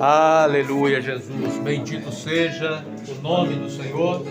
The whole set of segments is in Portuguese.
Aleluia, Jesus. Bendito seja o nome do Senhor.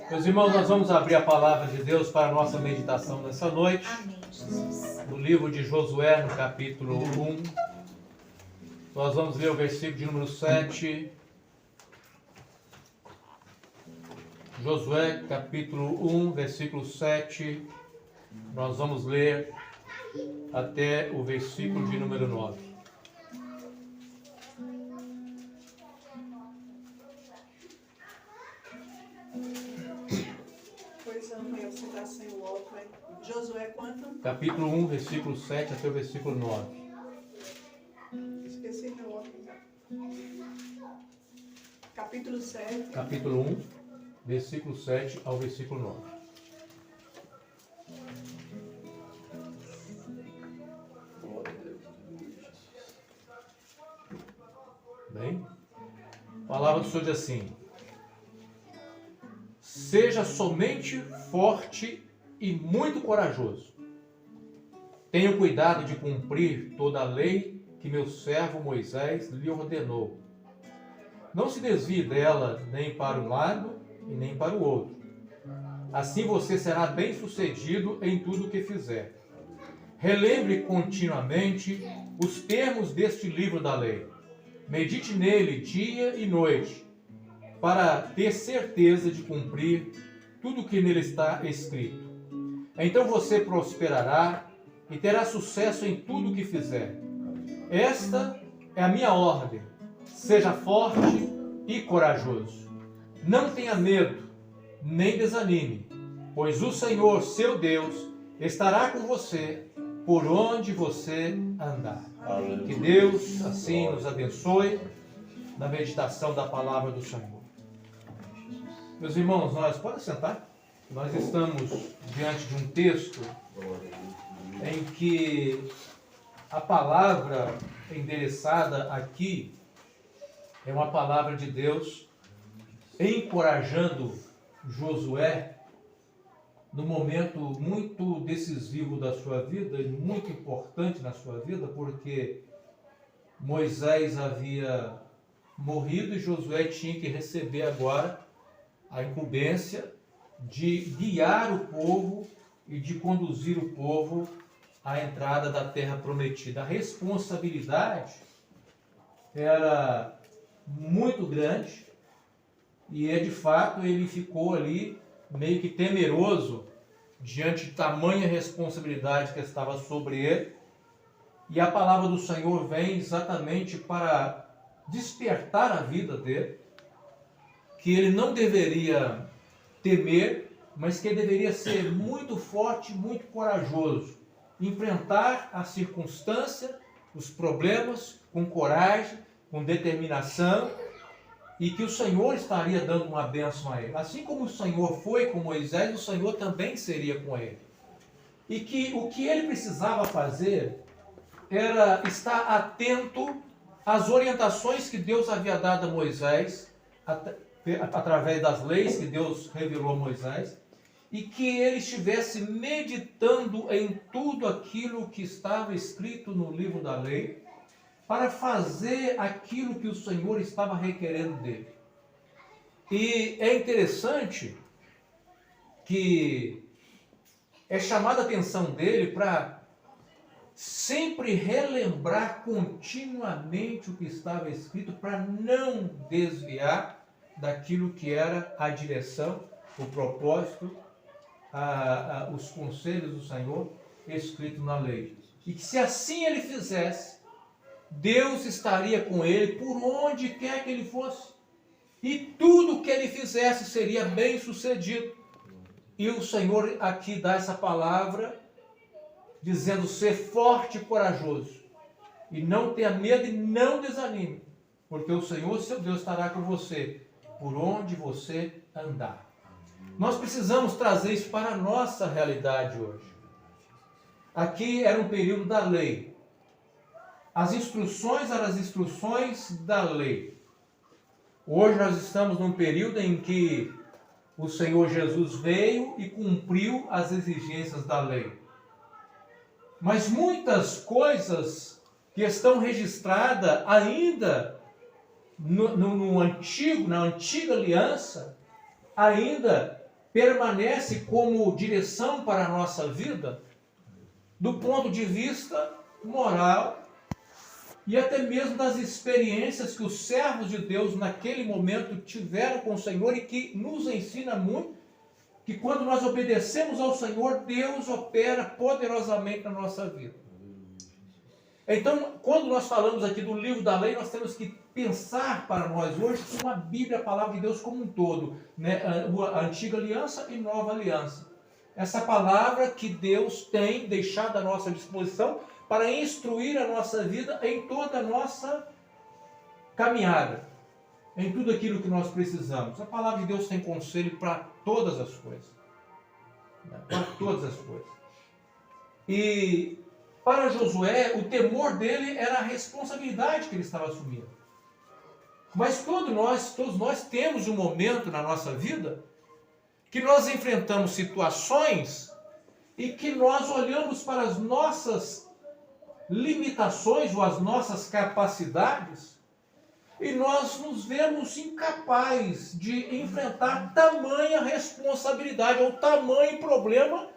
Meus irmãos, nós vamos abrir a palavra de Deus para a nossa meditação nessa noite. Amém, Jesus. No livro de Josué, no capítulo 1. Nós vamos ler o versículo de número 7. Josué, capítulo 1, versículo 7. Nós vamos ler até o versículo de número 9. Pois Samuel, você está sem o óculos. Josué, quanto? Capítulo 1, versículo 7 até o versículo 9. Esqueci meu óculos. Capítulo 7. Capítulo 1, versículo 7 ao versículo 9. Bem, a palavra do Senhor diz assim: seja somente forte e muito corajoso. Tenha cuidado de cumprir toda a lei que meu servo Moisés lhe ordenou. Não se desvie dela nem para um lado e nem para o outro. Assim você será bem-sucedido em tudo o que fizer. Relembre continuamente os termos deste livro da lei. Medite nele dia e noite, para ter certeza de cumprir tudo o que nele está escrito. Então você prosperará e terá sucesso em tudo o que fizer. Esta é a minha ordem. Seja forte e corajoso. Não tenha medo, nem desanime, pois o Senhor, seu Deus, estará com você por onde você andar. Que Deus assim nos abençoe na meditação da palavra do Senhor. Meus irmãos, nós podem sentar? Nós estamos diante de um texto em que a palavra endereçada aqui é uma palavra de Deus encorajando Josué num momento muito decisivo da sua vida e muito importante na sua vida, porque Moisés havia morrido e Josué tinha que receber agora a incumbência de guiar o povo e de conduzir o povo à entrada da terra prometida. A responsabilidade era muito grande e de fato ele ficou ali meio que temeroso diante de tamanha responsabilidade que estava sobre ele. E a palavra do Senhor vem exatamente para despertar a vida dele, que ele não deveria temer, mas que ele deveria ser muito forte, muito corajoso, enfrentar a circunstância, os problemas com coragem, com determinação, e que o Senhor estaria dando uma bênção a ele. Assim como o Senhor foi com Moisés, o Senhor também seria com ele. E que o que ele precisava fazer era estar atento às orientações que Deus havia dado a Moisés, através das leis que Deus revelou a Moisés, e que ele estivesse meditando em tudo aquilo que estava escrito no livro da lei, para fazer aquilo que o Senhor estava requerendo dele. E é interessante que é chamada a atenção dele para sempre relembrar continuamente o que estava escrito, para não desviar daquilo que era a direção, o propósito, os conselhos do Senhor escritos na lei. E que se assim ele fizesse, Deus estaria com ele por onde quer que ele fosse. E tudo que ele fizesse seria bem sucedido. E o Senhor aqui dá essa palavra, dizendo: ser forte e corajoso. E não tenha medo e não desanime. Porque o Senhor, seu Deus, estará com você por onde você andar. Nós precisamos trazer isso para a nossa realidade hoje. Aqui era um período da lei. As instruções eram as instruções da lei. Hoje nós estamos num período em que o Senhor Jesus veio e cumpriu as exigências da lei. Mas muitas coisas que estão registradas ainda na antiga aliança, ainda permanece como direção para a nossa vida, do ponto de vista moral e até mesmo das experiências que os servos de Deus naquele momento tiveram com o Senhor, e que nos ensina muito que quando nós obedecemos ao Senhor, Deus opera poderosamente na nossa vida. Então, quando nós falamos aqui do livro da lei, nós temos que pensar para nós hoje com a Bíblia, a palavra de Deus como um todo, né? A antiga aliança e nova aliança. Essa palavra que Deus tem deixado à nossa disposição para instruir a nossa vida em toda a nossa caminhada, em tudo aquilo que nós precisamos. A palavra de Deus tem conselho para todas as coisas. Né? Para todas as coisas. E para Josué, o temor dele era a responsabilidade que ele estava assumindo. Mas todos nós temos um momento na nossa vida que nós enfrentamos situações e que nós olhamos para as nossas limitações ou as nossas capacidades e nós nos vemos incapazes de enfrentar tamanha responsabilidade ou tamanho problema,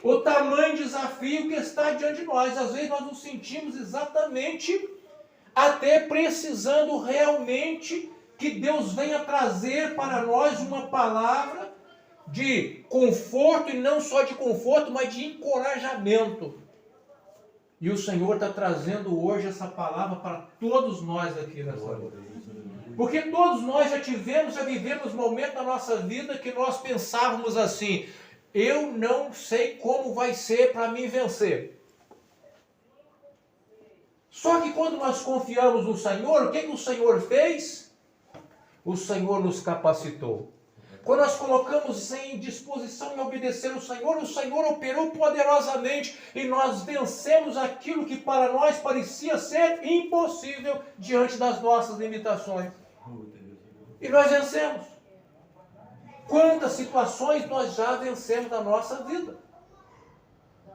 o tamanho desafio que está diante de nós. Às vezes nós nos sentimos exatamente até precisando realmente que Deus venha trazer para nós uma palavra de conforto, e não só de conforto, mas de encorajamento. E o Senhor está trazendo hoje essa palavra para todos nós aqui nessa noite. Porque todos nós já vivemos momentos na nossa vida que nós pensávamos assim: eu não sei como vai ser para mim vencer. Só que quando nós confiamos no Senhor, o que o Senhor fez? O Senhor nos capacitou. Quando nós colocamos em disposição e obedecer o Senhor operou poderosamente e nós vencemos aquilo que para nós parecia ser impossível diante das nossas limitações. E nós vencemos. Quantas situações nós já vencemos na nossa vida?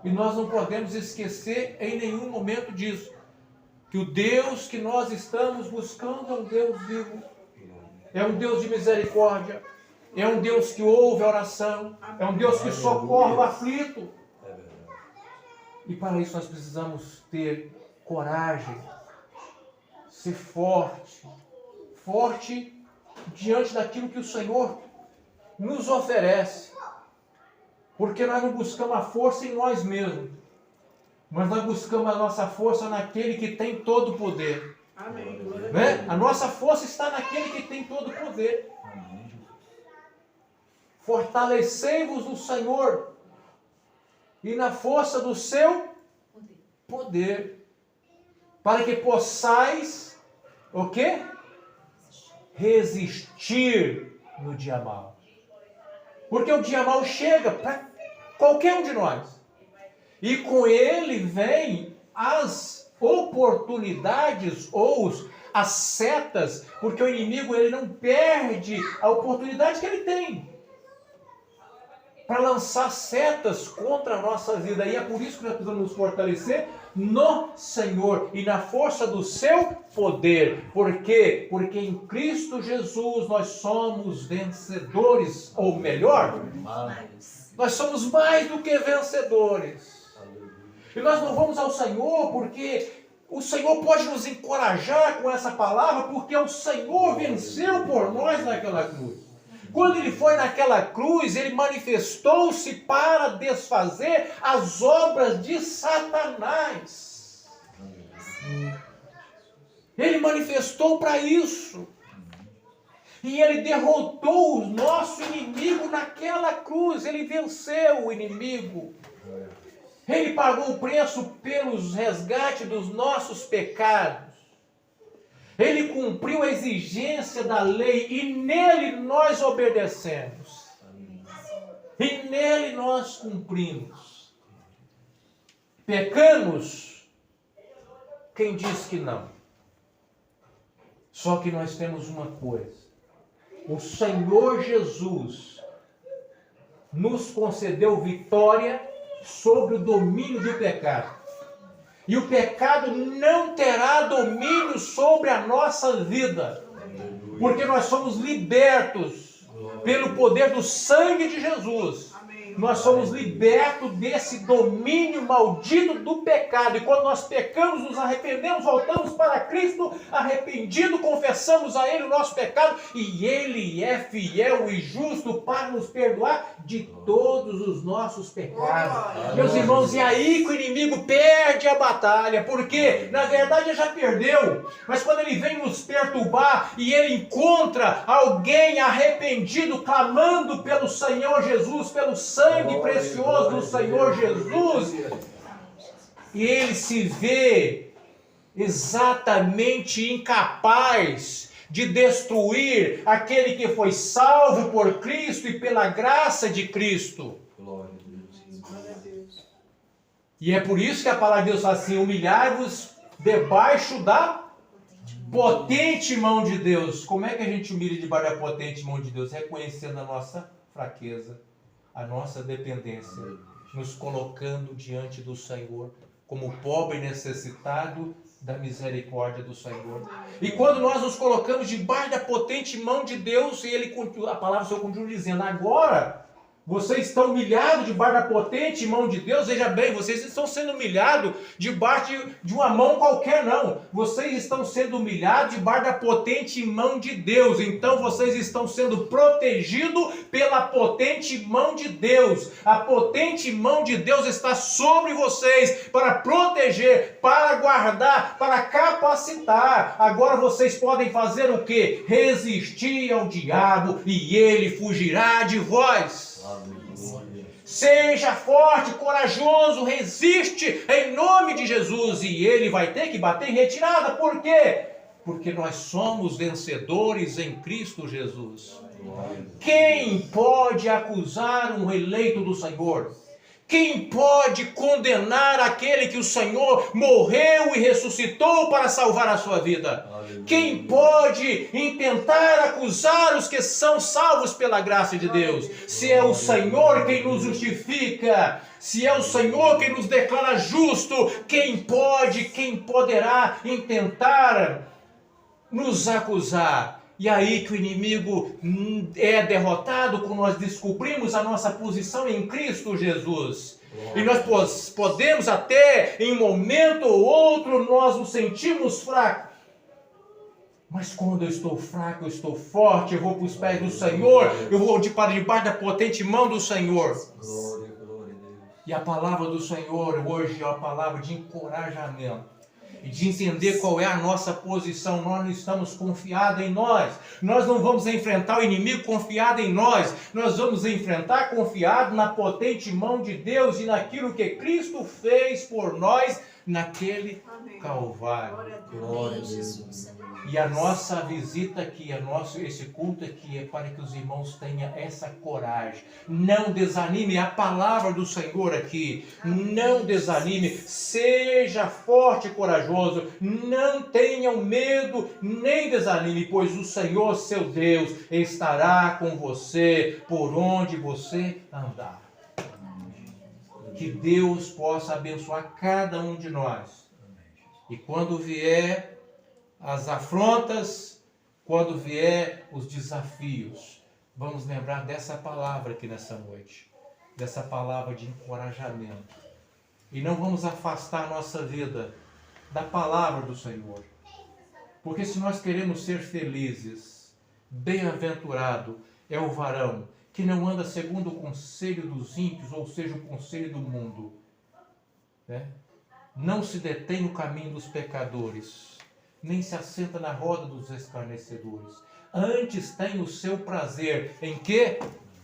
E nós não podemos esquecer em nenhum momento disso. Que o Deus que nós estamos buscando é um Deus vivo. É um Deus de misericórdia. É um Deus que ouve a oração. É um Deus que socorre o aflito. E para isso nós precisamos ter coragem. Ser forte. Forte diante daquilo que o Senhor nos oferece. Porque nós não buscamos a força em nós mesmos. Mas nós buscamos a nossa força naquele que tem todo o poder. Amém. Né? A nossa força está naquele que tem todo o poder. Fortalecei-vos no Senhor e na força do seu poder, para que possais o quê? Resistir no dia mau. Porque o dia mau chega para qualquer um de nós. E com ele vem as oportunidades ou as setas, porque o inimigo ele não perde a oportunidade que ele tem para lançar setas contra a nossa vida. E é por isso que nós precisamos nos fortalecer no Senhor e na força do seu poder. Por quê? Porque em Cristo Jesus nós somos vencedores, ou melhor, nós somos mais do que vencedores. E nós não vamos ao Senhor porque o Senhor pode nos encorajar com essa palavra, porque o Senhor venceu por nós naquela cruz. Quando ele foi naquela cruz, ele manifestou-se para desfazer as obras de Satanás. Ele manifestou para isso. E ele derrotou o nosso inimigo naquela cruz. Ele venceu o inimigo. Ele pagou o preço pelos resgates dos nossos pecados. Ele cumpriu a exigência da lei e nele nós obedecemos. E nele nós cumprimos. Pecamos? Quem diz que não? Só que nós temos uma coisa. O Senhor Jesus nos concedeu vitória sobre o domínio do pecado. E o pecado não terá domínio sobre a nossa vida. Porque nós somos libertos pelo poder do sangue de Jesus. Nós somos libertos desse domínio maldito do pecado. E quando nós pecamos, nos arrependemos, voltamos para Cristo, arrependido, confessamos a Ele o nosso pecado, e Ele é fiel e justo para nos perdoar de todos os nossos pecados. Meus irmãos, e aí que o inimigo perde a batalha, porque na verdade ele já perdeu, mas quando ele vem nos perturbar e ele encontra alguém arrependido, clamando pelo Senhor Jesus, pelo sangue precioso do Senhor Jesus, e ele se vê exatamente incapaz de destruir aquele que foi salvo por Cristo e pela graça de Cristo. Glória a Deus. E é por isso que a palavra de Deus fala assim: humilhai-vos debaixo da potente mão de Deus. Como é que a gente humilha debaixo da potente mão de Deus? Reconhecendo a nossa fraqueza, a nossa dependência, nos colocando diante do Senhor como pobre e necessitado da misericórdia do Senhor. E quando nós nos colocamos debaixo da potente mão de Deus, e ele, a palavra do Senhor continua dizendo: agora vocês estão humilhados debaixo da potente mão de Deus. Veja bem, vocês estão sendo humilhados debaixo de uma mão qualquer, não. Vocês estão sendo humilhados debaixo da potente mão de Deus. Então vocês estão sendo protegidos pela potente mão de Deus. A potente mão de Deus está sobre vocês para proteger, para guardar, para capacitar. Agora vocês podem fazer o quê? Resistir ao diabo e ele fugirá de vós. Seja forte, corajoso, resiste em nome de Jesus, e ele vai ter que bater em retirada. Por quê? Porque nós somos vencedores em Cristo Jesus. Quem pode acusar um eleito do Senhor? Quem pode condenar aquele que o Senhor morreu e ressuscitou para salvar a sua vida? Quem pode intentar acusar os que são salvos pela graça de Deus? Se é o Senhor quem nos justifica, se é o Senhor quem nos declara justo, quem pode, quem poderá intentar nos acusar? E aí que o inimigo é derrotado quando nós descobrimos a nossa posição em Cristo Jesus. E nós podemos até, em um momento ou outro, nós nos sentimos fracos. Mas quando eu estou fraco, eu estou forte, eu vou para os pés do Senhor, eu vou para debaixo da potente mão do Senhor. Glória a Deus. E a palavra do Senhor hoje é uma palavra de encorajamento. E de entender qual é a nossa posição. Nós não estamos confiados em nós. Nós não vamos enfrentar o inimigo confiado em nós. Nós vamos enfrentar confiado na potente mão de Deus e naquilo que Cristo fez por nós naquele Calvário. Glória a Deus. E a nossa visita aqui, esse culto aqui é para que os irmãos tenham essa coragem. Não desanime, a palavra do Senhor aqui. Não desanime, seja forte e corajoso. Não tenham medo, nem desanime, pois o Senhor, seu Deus, estará com você por onde você andar. Que Deus possa abençoar cada um de nós. E quando vier as afrontas, quando vier os desafios, vamos lembrar dessa palavra aqui nessa noite, dessa palavra de encorajamento. E não vamos afastar a nossa vida da palavra do Senhor. Porque se nós queremos ser felizes, bem-aventurado é o varão que não anda segundo o conselho dos ímpios, ou seja, o conselho do mundo, né? Não se detém no caminho dos pecadores, nem se assenta na roda dos escarnecedores. Antes tem o seu prazer em quê?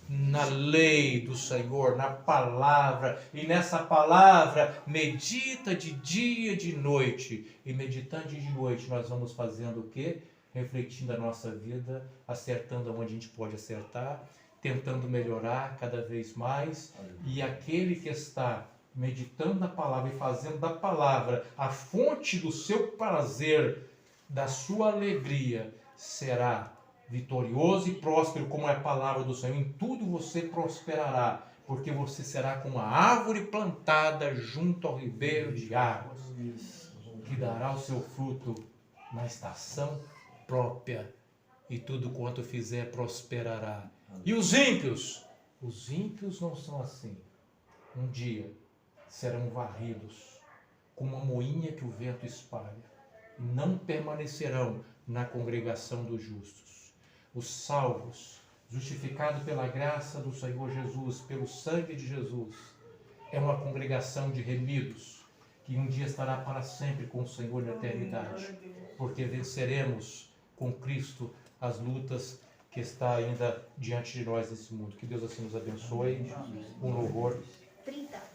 Na lei do Senhor, na palavra. E nessa palavra medita de dia e de noite. E meditando de noite nós vamos fazendo o quê? Refletindo a nossa vida, acertando onde a gente pode acertar, tentando melhorar cada vez mais. E aquele que está meditando na palavra e fazendo da palavra a fonte do seu prazer, da sua alegria, será vitorioso e próspero, como é a palavra do Senhor. Em tudo você prosperará, porque você será como uma árvore plantada junto ao ribeiro de águas, que dará o seu fruto na estação própria, e tudo quanto fizer prosperará. E os ímpios? Os ímpios não são assim. Um dia serão varridos como uma moinha que o vento espalha, e não permanecerão na congregação dos justos. Os salvos, justificados pela graça do Senhor Jesus, pelo sangue de Jesus, é uma congregação de remidos, que um dia estará para sempre com o Senhor na eternidade, porque venceremos com Cristo as lutas que está ainda diante de nós nesse mundo. Que Deus assim nos abençoe. Um louvor. 30.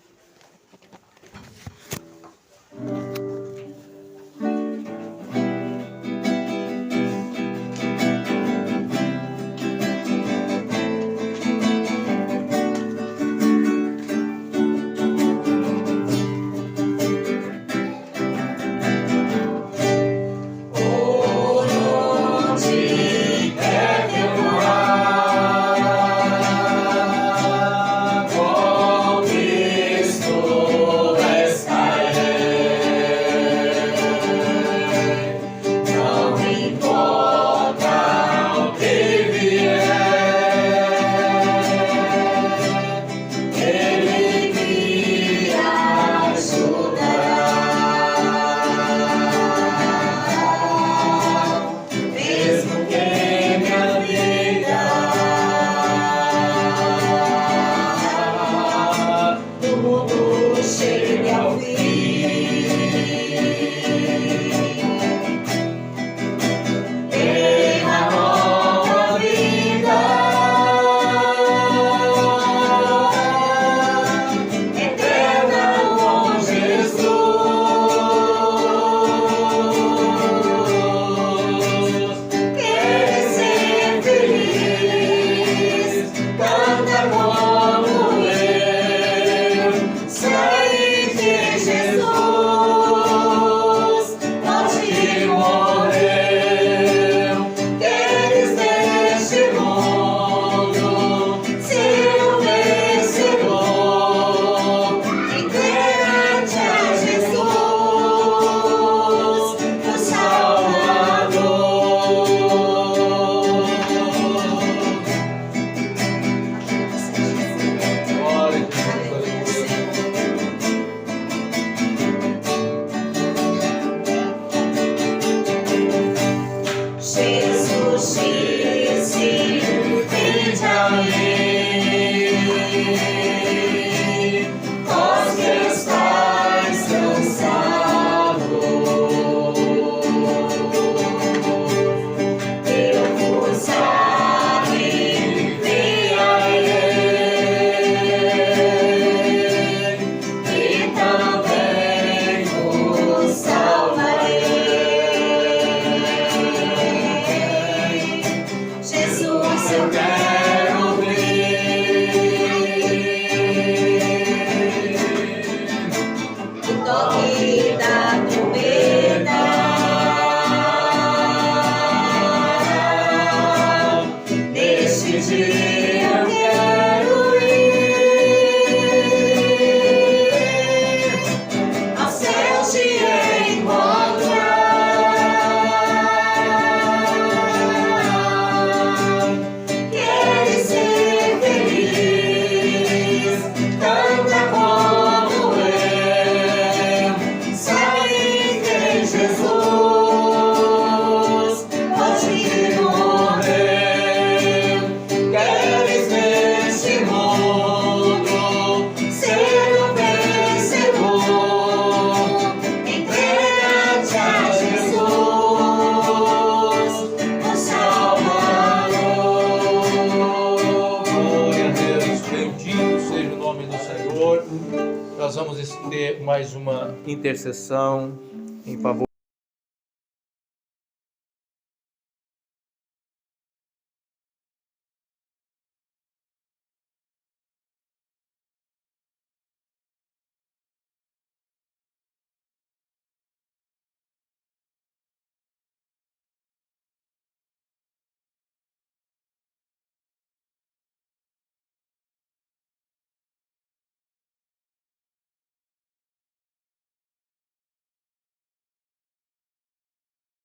Nós vamos ter mais uma intercessão em favor